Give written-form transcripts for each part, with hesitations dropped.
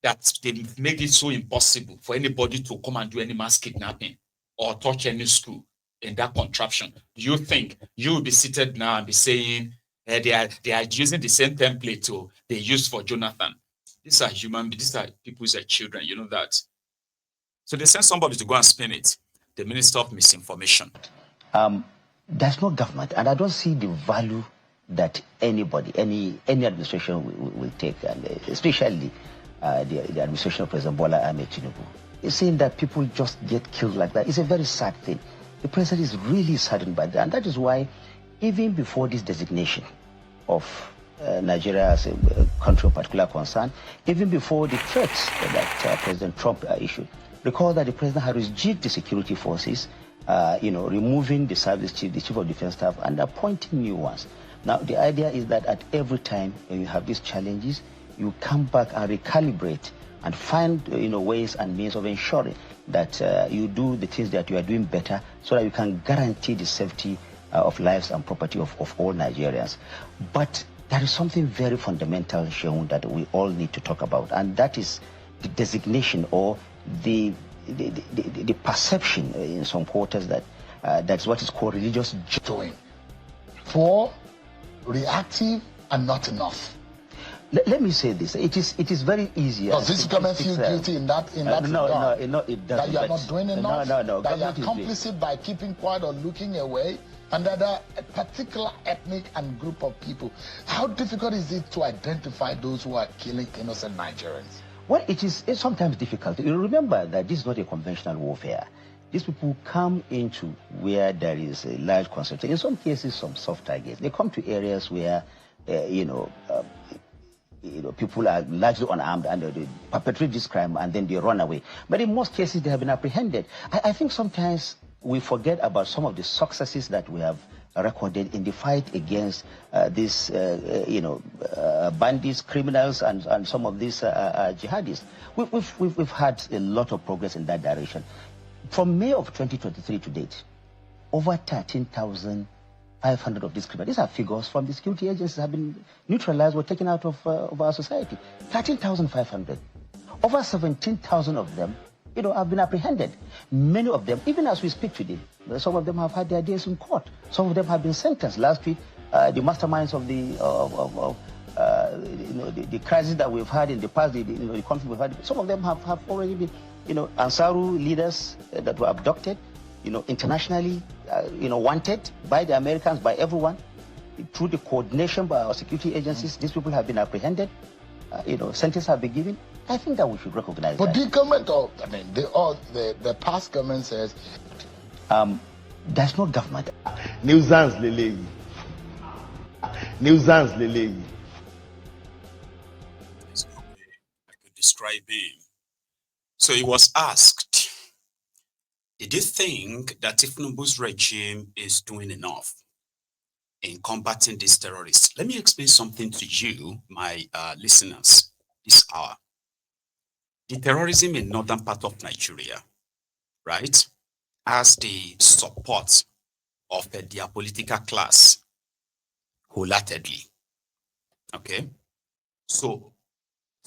that they make it so impossible for anybody to come and do any mass kidnapping or touch any school in that contraption, do you think you will be seated now and be saying they are using the same template they used for Jonathan? These are human beings, these are people's children, you know that. So they send somebody to go and spin it, the Minister of Misinformation. There's no government, and I don't see the value that anybody, any administration will take, and especially the administration of President Bola Ahmed Tinubu. It's saying that people just get killed like that. It's a very sad thing. The president is really saddened by that, and that is why, even before this designation of Nigeria as a country of particular concern, even before the threats that President Trump issued, recall that the president had rejigged the security forces, removing the service chief, the chief of defense staff, and appointing new ones. Now, the idea is that at every time when you have these challenges, you come back and recalibrate and find ways and means of ensuring that you do the things that you are doing better, so that you can guarantee the safety of lives and property of all Nigerians. But there is something very fundamental, Sheung, that we all need to talk about, and that is the designation or the perception in some quarters that that's what is called religious doing. For reactive and not enough. Let me say this: it is very easy. Does this government feel guilty in that regard? No, it doesn't. That you are not doing enough. No. That you are complicit by keeping quiet or looking away under a particular ethnic and group of people. How difficult is it to identify those who are killing innocent Nigerians? Well, it's sometimes difficult. You remember that this is not a conventional warfare. These people come into where there is a large concentration. In some cases, some soft targets. They come to areas where, people are largely unarmed and they perpetrate this crime and then they run away. But in most cases, they have been apprehended. I think sometimes we forget about some of the successes that we have recorded in the fight against these, bandits, criminals, and some of these jihadists. We've had a lot of progress in that direction. From May of 2023 to date, over 13,500 of these criminals, these are figures from the security agencies, have been neutralized or taken out of our society. 13,500. Over 17,000 of them, have been apprehended. Many of them, even as we speak today, some of them have had their days in court. Some of them have been sentenced. Last week, the masterminds of the crisis that we've had in the past, the conflict we've had, some of them have already been, Ansaru leaders that were abducted, internationally, wanted by the Americans, by everyone. Through the coordination by our security agencies, these people have been apprehended. Sentences have been given. I think that we should recognize but that. But the government, the past government says, there's no government. Nuisance Lele. Nuisance Lele. There's no way I could describe him. So he was asked, did you think that Tinubu's regime is doing enough in combating these terrorists? Let me explain something to you, my listeners, this hour. The terrorism in northern part of Nigeria, right, has the support of their political class wholeheartedly. Okay? So,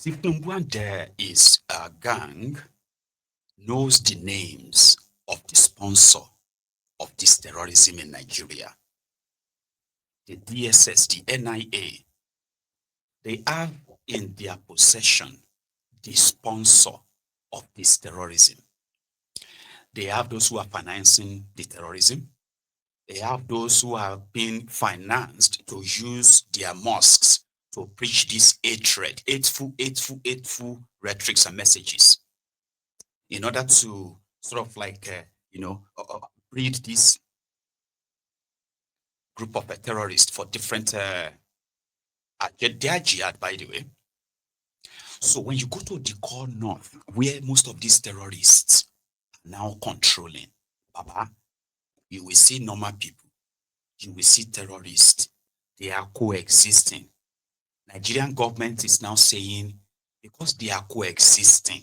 Tinubu and his gang knows the names of the sponsor of this terrorism in Nigeria. The DSS, the NIA, they have in their possession the sponsor of this terrorism. They have those who are financing the terrorism. They have those who have been financed to use their mosques to preach this hatred, hateful rhetorics and messages in order to sort of breed this group of terrorists for different, they are jihad, by the way. So when you go to the core north, where most of these terrorists are now controlling, Baba, you will see normal people. You will see terrorists. They are coexisting. Nigerian government is now saying, because they are coexisting,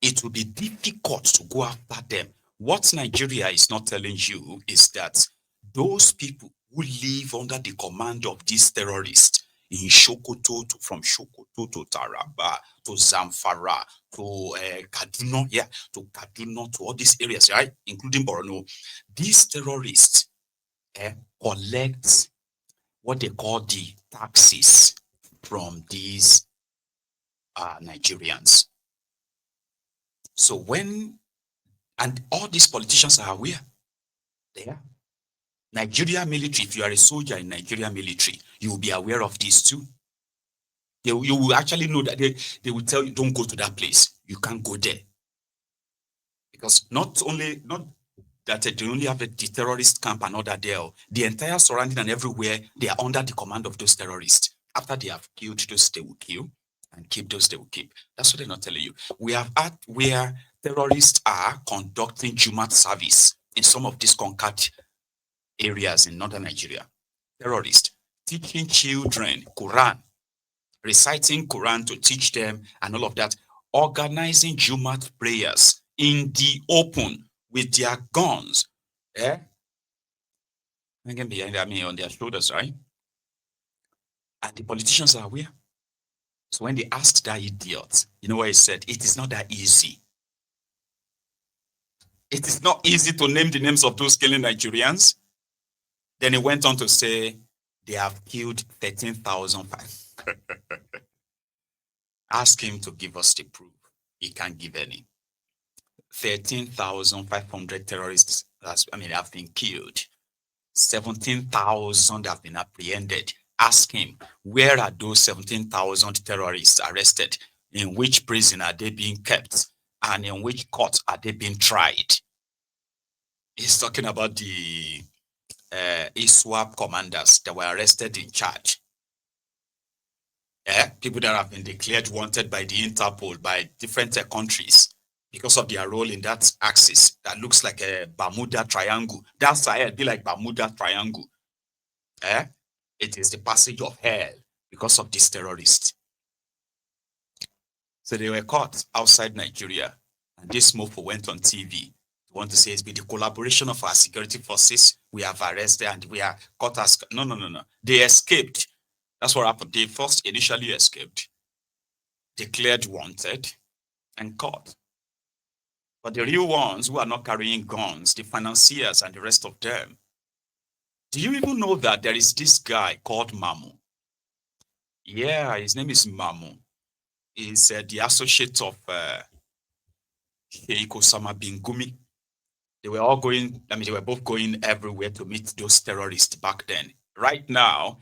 it will be difficult to go after them. What Nigeria is not telling you is that those people who live under the command of these terrorists, in Sokoto, from Sokoto to Taraba, to Zamfara, to Kaduna, to Kaduna, to all these areas, right, including Borno. These terrorists collect what they call the taxes from these Nigerians. So and all these politicians are aware. Nigeria military, if you are a soldier in Nigeria military, you will be aware of this too. You will actually know that they will tell you, don't go to that place. You can't go there. Because not that they only have the terrorist camp and all that there, the entire surrounding and everywhere, they are under the command of those terrorists. After they have killed those, they will kill, and keep those, they will keep. That's what they're not telling you. We have had where terrorists are conducting Jumat service in some of these conquered areas in northern Nigeria. Terrorists teaching children Quran, reciting Quran to teach them and all of that, organizing Jumat prayers in the open with their guns, hanging behind on their shoulders, right? And the politicians are aware. So when they asked that idiot, you know what he said? It is not that easy. It is not easy to name the names of those killing Nigerians. Then he went on to say, they have killed 13,000. Ask him to give us the proof. He can't give any. 13,500 terrorists have been killed. 17,000 have been apprehended. Ask him, where are those 17,000 terrorists arrested? In which prison are they being kept? And in which court are they being tried? He's talking about the ISWAP commanders that were arrested in charge. People that have been declared wanted by the Interpol, by different countries, because of their role in that axis that looks like a Bermuda Triangle. That Sahel be like Bermuda Triangle. It is the passage of hell because of these terrorists. So they were caught outside Nigeria, and this mofo went on TV. Want to say it's been the collaboration of our security forces. We have arrested and we are caught as no. They escaped. That's what happened. They first initially escaped, declared wanted, and caught. But the real ones who are not carrying guns, the financiers and the rest of them. Do you even know that there is this guy called Mamu? Yeah, his name is Mamu. He's the associate of Sheikh Osama bin Gumi. They were all going, they were both going everywhere to meet those terrorists back then. Right now,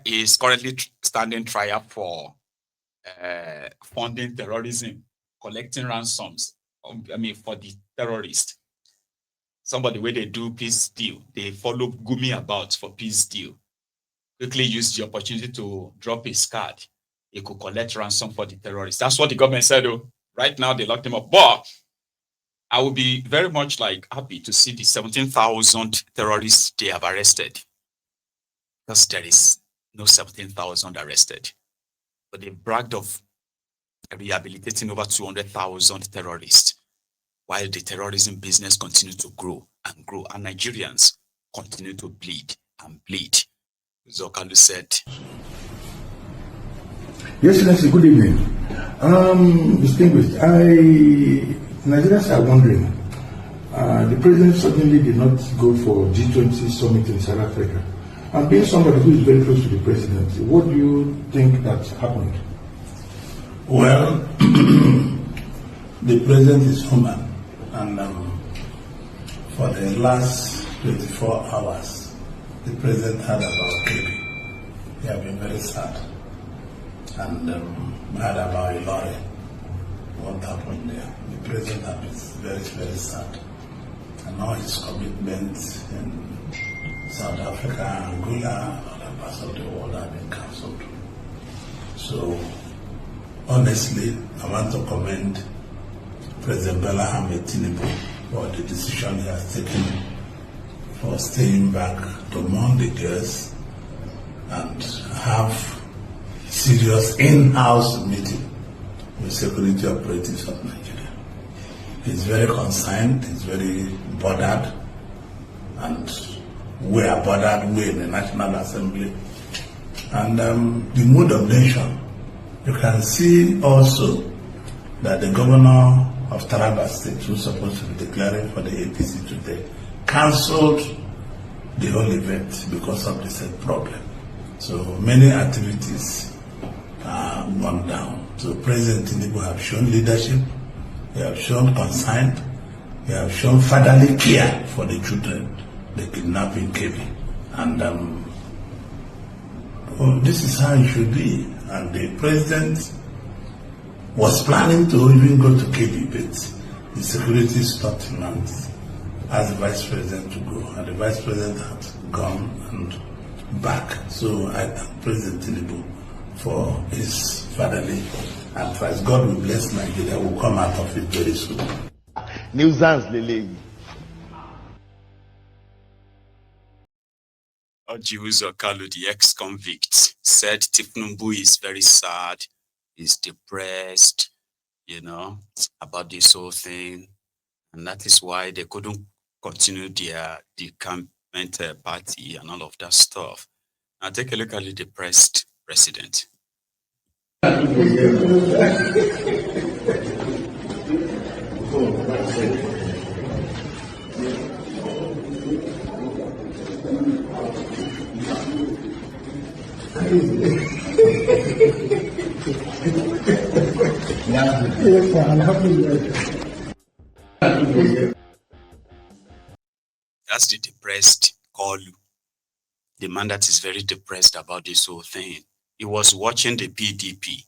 he is currently standing trial for funding terrorism, collecting ransoms, for the terrorists. Somebody where they do peace deal, they follow Gumi about for peace deal. Quickly used the opportunity to drop his card. He could collect ransom for the terrorists. That's what the government said, though. Right now, they locked him up. But I would be very much happy to see the 17,000 terrorists they have arrested. Because there is no 17,000 arrested. But they bragged of rehabilitating over 200,000 terrorists, while the terrorism business continues to grow, and Nigerians continue to bleed and bleed. Zokalu said. Yes, Excellency, good evening. Distinguished, Nigerians are wondering, the president suddenly did not go for G20 summit in South Africa. And being somebody who is very close to the president, what do you think that happened? Well, the president is human, and for the last 24 hours, the president had about baby. He had been very sad, and heard about Ilori, what happened there. The president had been very, very sad, and now his commitment in South Africa, Angola, and other parts of the world have been cancelled. So, honestly, I want to commend President Bola Ahmed Tinubu for the decision he has taken for staying back to mourn the deaths and have serious in-house meeting with security operatives of Nigeria. He's very concerned, he's very bothered, and we are bothered, we in the National Assembly, And the mood of nation, you can see also that the governor of Taraba State, who's supposed to be declaring for the APC today, cancelled the whole event because of the same problem. So many activities are gone down. So President Tinubu have shown leadership, he have shown concern, he have shown fatherly care for the children, the kidnapping KB. And this is how it should be. And the president was planning to even go to KB, but the security stopped him and asked the vice president to go. And the vice president had gone and back. So I thank President Tinubu for his fatherly advice. God will bless Nigeria. Will come out of it very soon. Nuisance lele. Ojiuzo Kalu, the ex-convict, said Tinubu is very sad, is depressed, about this whole thing. And that is why they couldn't continue the campaign party and all of that stuff. Now take a look at the depressed president. That's the depressed Kalu. The man that is very depressed about this whole thing. He was watching the PDP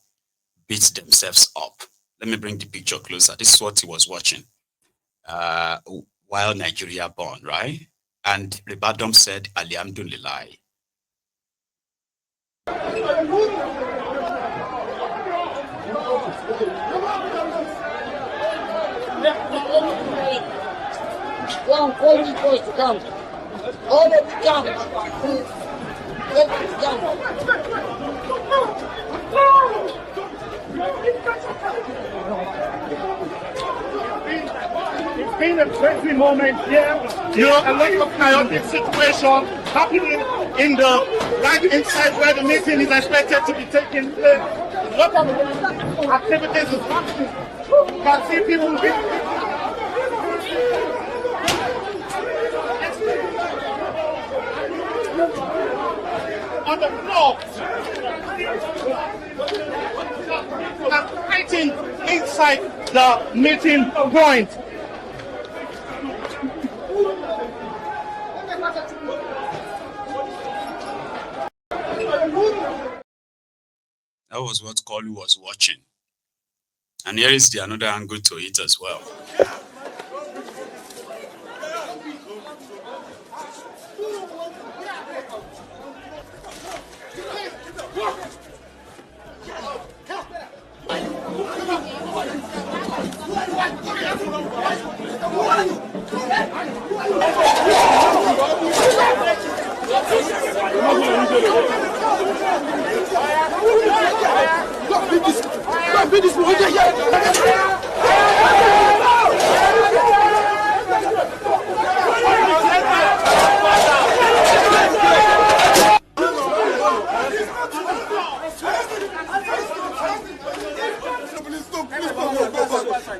beat themselves up. Let me bring the picture closer. This is what he was watching while Nigeria born, right? And Ribadom said, Alhamdulillah. Come, call these boys to come. All of them come. Let's It's been a crazy moment here. A lot of chaotic situation happening in the right inside where the meeting is expected to be taking place. A lot of activities is happening. You can see people on the floor and fighting inside the meeting point. That was what Kalu was watching. And here is the another angle to it as well.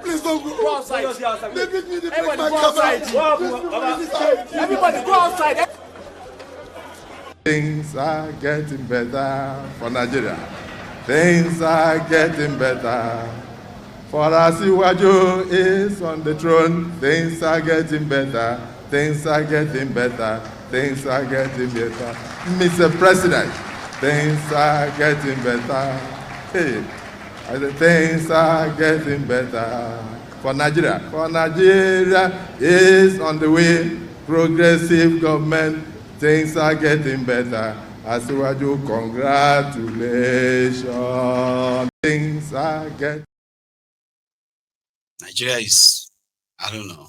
Please don't go outside. They beat me, they break my Everybody go outside. Things are getting better for Nigeria. Things are getting better. For Asiwaju is on the throne. Things are getting better. Things are getting better. Things are getting better. Mr. President, things are getting better. Hey, things are getting better for Nigeria. For Nigeria is on the way. Progressive government. Things are getting better. Asiwaju, congratulations. Things are getting. Nigeria is, I don't know.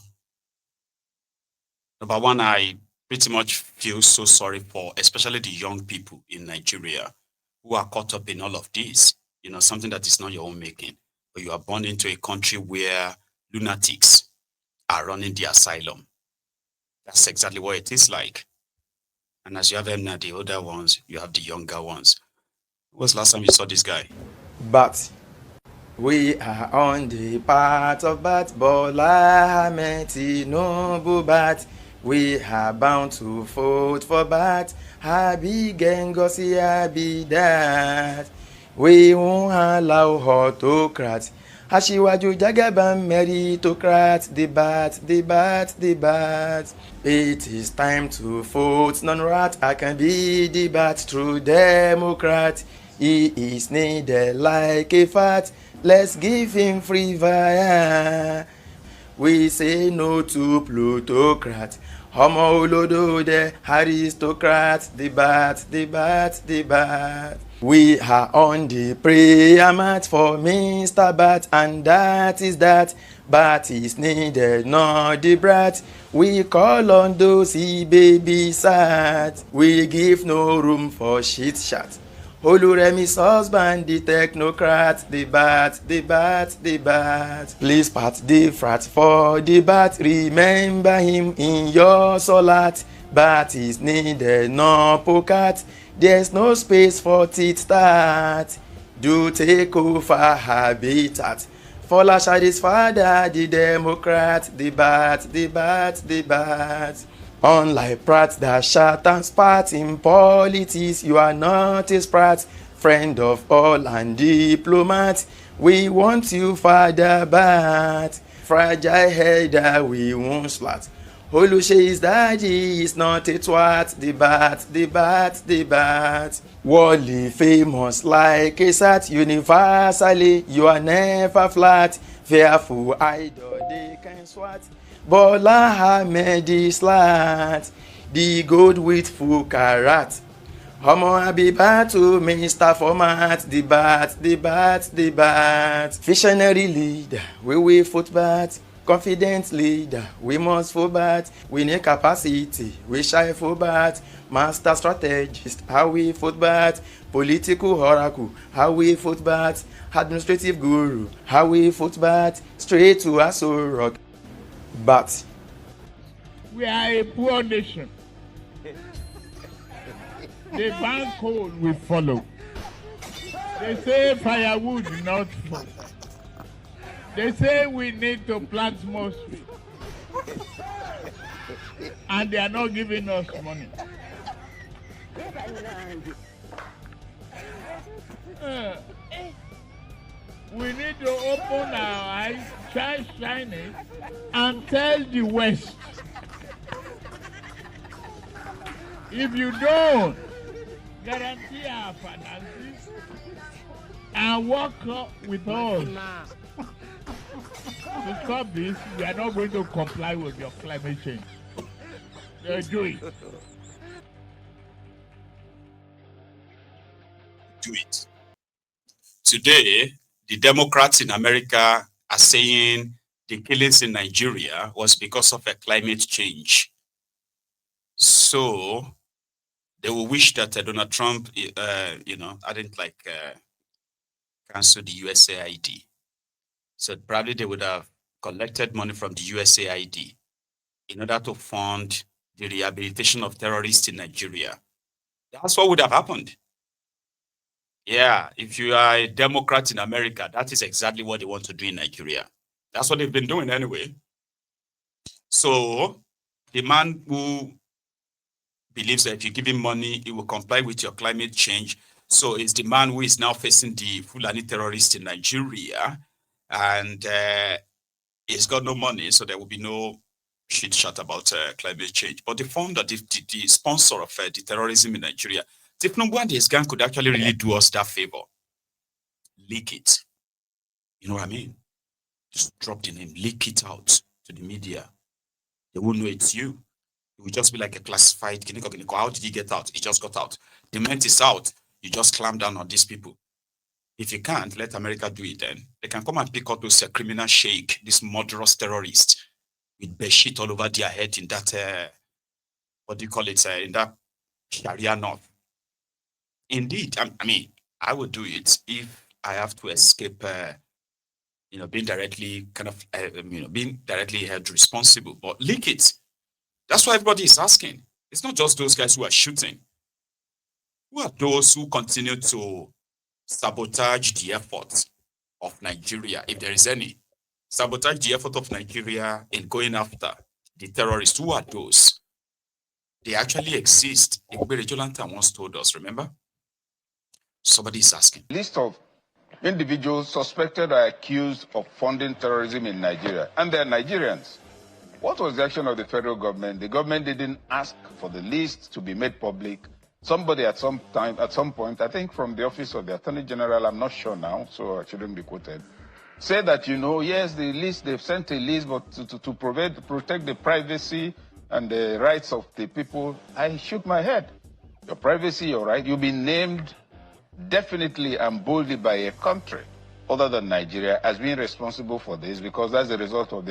Number one, I pretty much feel so sorry for especially the young people in Nigeria who are caught up in all of this. Something that is not your own making. But you are born into a country where lunatics are running the asylum. That's exactly what it is like. And as you have them now, the older ones, you have the younger ones When's the last time you saw this guy? But we are on the path of Bat Bola Ahmed Tinubu Bat. We are bound to vote for Bat. Abi Gengosi Abi that. We won't allow autocrats. Aṣíwájú Jagaban meritocrat, debat. It is time to vote non-rat. I can be debat through Democrat. He is needed like a fat. Let's give him free via. We say no to plutocrat. Ọmọ olódòdè aristocrat. Debat. We are on the prayer mat for Mr. Bat, and that is that. Bat is needed, not the brat. We call on those he baby sat. We give no room for shit chat. Oluremi's husband, the technocrat, debat. Please part the frat for the bat. Remember him in your solat. Bat is needed, no pocket. There's no space for tit-tat. Do take over habitat. Folashadi's father, the Democrat, debat. Unlike Pratt that shout and spat in politics, you are not a sprat. Friend of all and diplomat, we want you father Bat. Fragile header, we won't slat. Oluseyi's daddy is not a twat. Debat. Worldly famous like a sat. Universally, you are never flat. Fearful idol, they can swat. Bola Ahmed slat. The gold with full carat. Ọmọ Abibatu Mr. Format. Debat. Visionary leader, we will foot bat. Confident leader, we must for bat. We need capacity, we shy for bat. Master strategist, how we foot bat. Political oracle, how we foot bat. Administrative guru, how we foot bat. Straight to Aso Rock. But we are a poor nation. The bank code will follow. They say firewood, not food. They say we need to plant more trees. And they are not giving us money. We need to open our eyes, shine it, and tell the West, if you don't guarantee our finances and work with us to stop this, we are not going to comply with your climate change. They're doing. Do it. Today, the Democrats in America are saying the killings in Nigeria was because of a climate change. So they will wish that Donald Trump, hadn't cancelled the USAID. So probably they would have collected money from the USAID in order to fund the rehabilitation of terrorists in Nigeria. That's what would have happened. Yeah, if you are a Democrat in America, that is exactly what they want to do in Nigeria. That's what they've been doing anyway. So the man who believes that if you give him money, he will comply with your climate change. So it's the man who is now facing the Fulani terrorists in Nigeria, and he's got no money, so there will be no shit chat about climate change. But the founder, the sponsor of the terrorism in Nigeria, Tinubu and his gang could actually really do us that favor. Leak it. You know what I mean? Just drop the name, leak it out to the media. They won't know it's you. It will just be like a classified kiniko. How did he get out? He just got out. The moment is out, you just clamp down on these people. If you can't, let America do it then. They can come and pick out those criminal sheikh, this murderous terrorist with bedsheet all over their head in that, in that Sharia north. Indeed, I would do it if I have to escape, being directly being directly held responsible. But leak it. That's why everybody is asking. It's not just those guys who are shooting. Who are those who continue to sabotage the efforts of Nigeria, if there is any. Sabotage the effort of Nigeria in going after the terrorists. Who are those? They actually exist. Iberi Jolanta once told us, remember? Somebody is asking. List of individuals suspected or accused of funding terrorism in Nigeria, and they're Nigerians. What was the action of the federal government? The government didn't ask for the list to be made public. Somebody at some point, I think from the office of the Attorney General, I'm not sure now, so I shouldn't be quoted, said that, yes, the list, they've sent a list, but to protect the privacy and the rights of the people. I shook my head. Your privacy, your right, you've been named definitely and boldly by a country other than Nigeria as being responsible for this, because that's the result of the